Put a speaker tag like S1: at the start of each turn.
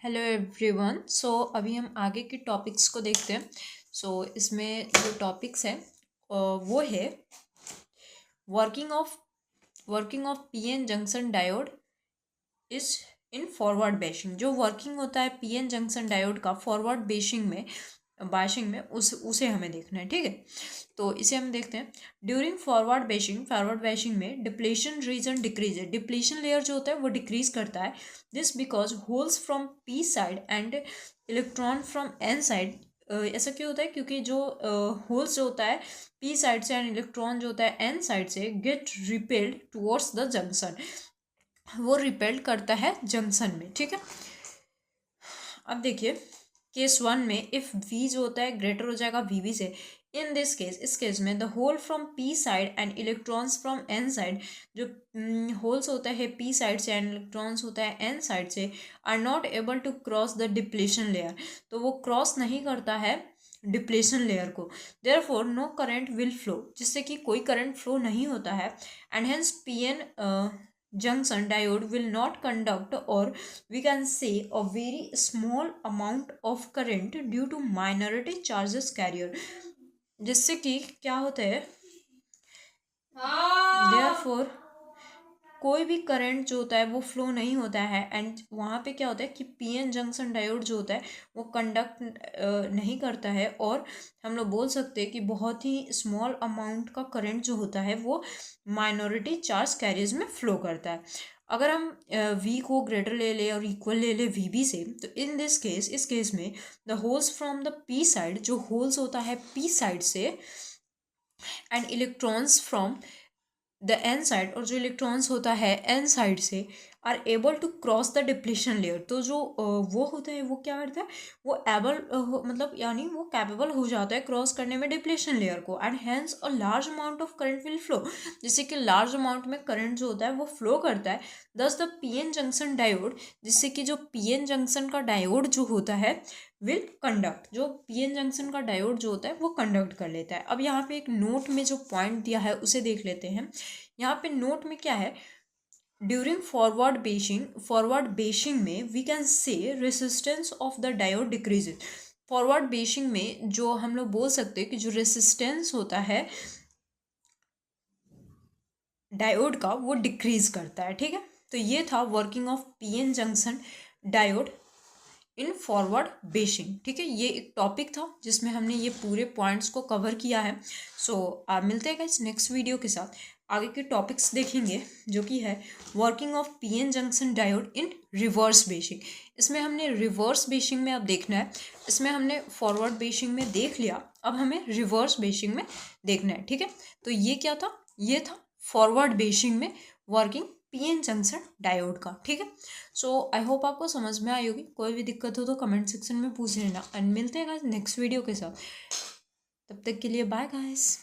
S1: Hello everyone. अभी हम आगे के टॉपिक्स को देखते हैं। इसमें जो टॉपिक्स हैं वो है working of PN junction diode is in forward bashing. जो वर्किंग होता है पीएन जंक्शन डायोड का फॉरवर्ड बैशिंग में उसे हमें देखना है। ठीक है, तो इसे हम देखते हैं। ड्यूरिंग फॉरवर्ड बैशिंग में डिप्लीशन रीजन डिक्रीज है। डिप्लीशन लेयर जो होता है वो डिक्रीज करता है। This because holes from P side and electron from N side. ऐसा क्यों होता है? क्योंकि जो होल्स जो होता है पी साइड से एंड इलेक्ट्रॉन जो होता है एन साइड से get repelled towards the junction. वो रिपेल्ड करता है जंक्शन में। ठीक है, अब देखिए केस 1 में इफ वी जो होता है ग्रेटर हो जाएगा वीवी से। इन दिस केस, इस केस में the hole from P side and electrons from N side, जो होल्स होता है पी साइड से एंड इलेक्ट्रॉन्स होता है एन साइड से, are not able to cross the depletion layer. तो वो क्रॉस नहीं करता है डिप्लीशन लेयर को। Therefore no current will flow, जिससे कि कोई करंट फ्लो नहीं होता है। And hence PN junction diode will not conduct, or we can say a very small amount of current due to minority charges carrier। जिससे कि क्या होता है, therefore कोई भी करंट जो होता है वो फ्लो नहीं होता है। एंड वहाँ पे क्या होता है कि पीएन जंक्शन डायोड जो होता है वो कंडक्ट नहीं करता है, और हम लोग बोल सकते हैं कि बहुत ही स्मॉल अमाउंट का करंट जो होता है वो माइनॉरिटी चार्ज कैरियर्स में फ्लो करता है। अगर हम वी को ग्रेटर ले ले और इक्वल ले ले वी बी से, तो इन दिस केस, इस केस में the holes from the P side, जो होल्स होता है पी साइड से and electrons from the N side, और जो इलेक्ट्रॉन्स होता है एन साइड से, are able to cross the depletion layer. तो जो वो होता है वो क्या करता है, वो मतलब यानी वो कैपेबल हो जाता है क्रॉस करने में डिप्लीशन लेयर को। And hence a large amount of current will flow, जिससे कि लार्ज अमाउंट में करंट जो होता है वो फ्लो करता है। दस द पीएन जंक्शन डायोड, जिससे कि जो पीएन जंक्शन का डायोड जो होता है विल कंडक्ट, जो पीएन जंक्शन का डायोड जो होता है वो कंडक्ट कर लेता है। अब यहाँ पे एक नोट में जो पॉइंट दिया है उसे देख लेते हैं। यहाँ पे नोट में क्या है, ड्यूरिंग फॉरवर्ड बेशिंग में we can say resistance of the diode decreases. Forward biasing में जो हम लोग बोल सकते हैं कि जो रेसिस्टेंस होता है डायोड का वो डिक्रीज करता है। ठीक है, तो ये था working of PN junction diode in forward basin. ठीक है, ये एक टॉपिक था जिसमें हमने ये पूरे पॉइंट्स को कवर किया है। आप मिलते हैं गाइस नेक्स्ट वीडियो के साथ। आगे के टॉपिक्स देखेंगे जो कि है working of PN junction diode in reverse basin. इसमें हमने रिवर्स बेशिंग में अब देखना है। इसमें हमने फॉरवर्ड बेशिंग में देख लिया, अब हमें रिवर्स बेशिंग में देखना है। ठीक है, तो ये क्या था, ये था फॉरवर्ड बेशिंग में वर्किंग पीएन जंक्शन डायोड का। ठीक है, आई होप आपको समझ में आई होगी। कोई भी दिक्कत हो तो कमेंट सेक्शन में पूछ लेना। एंड मिलते हैं गाइस नेक्स्ट वीडियो के साथ। तब तक के लिए बाय गाइस।